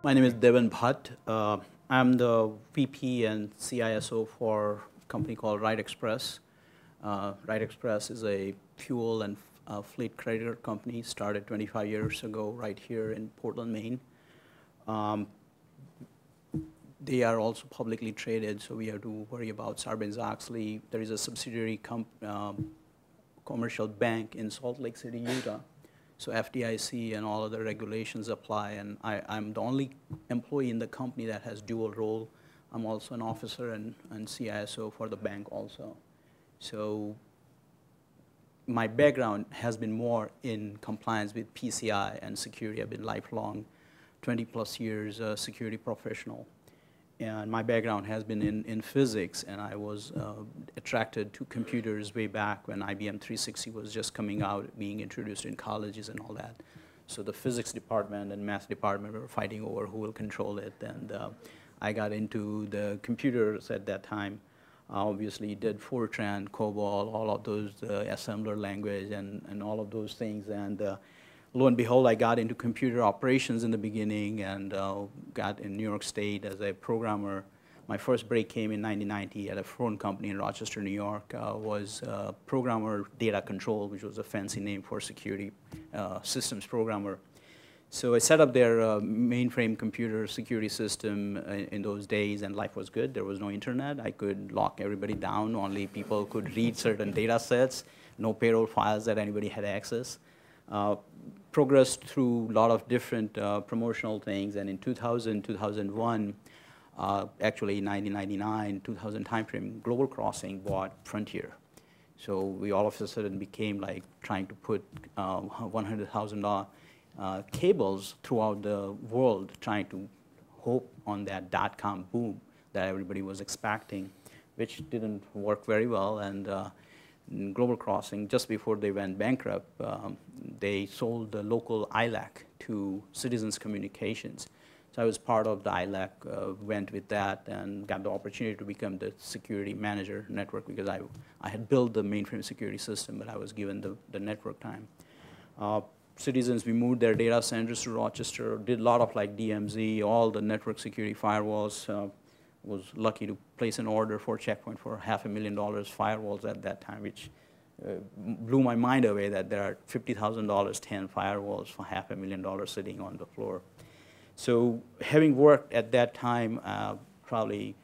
My name is Devan Bhatt. I'm the VP and CISO for a company called Ride Express. Ride Express is a fuel and fleet creditor company started 25 years ago right here in Portland, Maine. They are also publicly traded, so we have to worry about Sarbanes-Oxley. There is a subsidiary commercial bank in Salt Lake City, Utah. So FDIC and all other regulations apply, and I'm the only employee in the company that has dual role. I'm also an officer and CISO for the bank also. So my background has been more in compliance with PCI and security. I've been lifelong, 20+ years security professional. And my background has been in physics, and I was attracted to computers way back when IBM 360 was just coming out, being introduced in colleges and all that. So the physics department and math department were fighting over who will control it, and I got into the computers at that time. I obviously did Fortran, COBOL, all of those assembler language and all of those things, and lo and behold, I got into computer operations in the beginning and got in New York State as a programmer. My first break came in 1990 at a phone company in Rochester, New York. Was programmer data control, which was a fancy name for security systems programmer. So I set up their mainframe computer security system in those days, and life was good. There was no internet. I could lock everybody down. Only people could read certain data sets, no payroll files that anybody had access. Progressed through a lot of different promotional things, and in 2000, 2001, actually 1999, 2000 timeframe, Global Crossing bought Frontier. So we all of a sudden became like trying to put $100,000 cables throughout the world, trying to hope on that dot-com boom that everybody was expecting, which didn't work very well. And Global Crossing, just before they went bankrupt, they sold the local ILAC to Citizens Communications. So I was part of the ILAC, went with that, and got the opportunity to become the security manager network because I had built the mainframe security system, but I was given the network time. Citizens, we moved their data centers to Rochester, did a lot of like DMZ, all the network security firewalls. Was lucky to place an order for Checkpoint for $500,000 firewalls at that time, which blew my mind away that there are $50,000 10 firewalls for $500,000 sitting on the floor. So having worked at that time, probably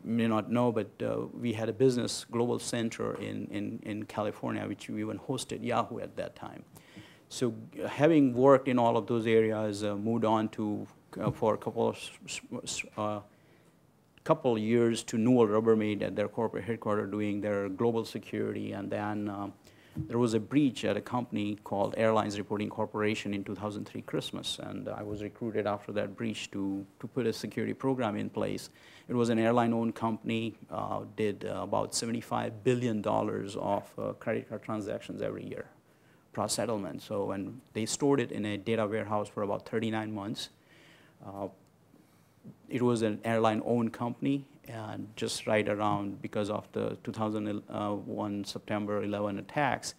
may not know, but we had a business global center in California, which we even hosted Yahoo at that time. So having worked in all of those areas, moved on to, for a couple years to Newell Rubbermaid at their corporate headquarters doing their global security, and then there was a breach at a company called Airlines Reporting Corporation in 2003 Christmas, and I was recruited after that breach to put a security program in place. It was an airline-owned company, did about $75 billion of credit card transactions every year, process settlement. So, and they stored it in a data warehouse for about 39 months. It was an airline-owned company, and just right around, because of the 2001 September 11 attacks,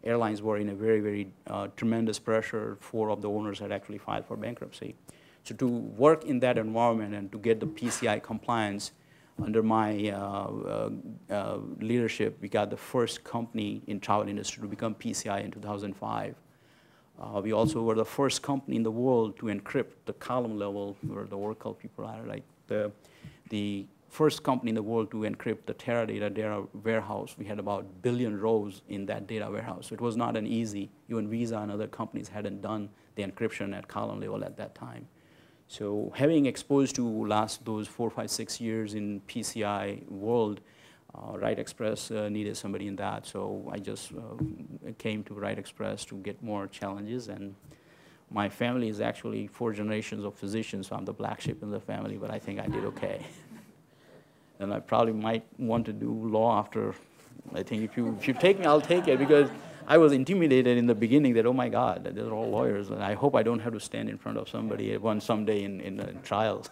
airlines were in a very, very tremendous pressure. 4 of the owners had actually filed for bankruptcy. So to work in that environment and to get the PCI compliance under my leadership, we got the first company in travel industry to become PCI in 2005. We also were the first company in the world to encrypt the column level, where the Oracle people are, like the first company in the world to encrypt the Teradata data warehouse. We had about 1 billion rows in that data warehouse. So it was not an easy, even Visa and other companies hadn't done the encryption at column level at that time. So having exposed to those 4, 5, 6 years in PCI world, Ride Express needed somebody in that, so I just came to Ride Express to get more challenges. And my family is actually 4 generations of physicians, so I'm the black sheep in the family, but I think I did okay. And I probably might want to do law after. I think if you take me, I'll take it, because I was intimidated in the beginning that, oh my God, they're all lawyers, and I hope I don't have to stand in front of somebody someday in trials.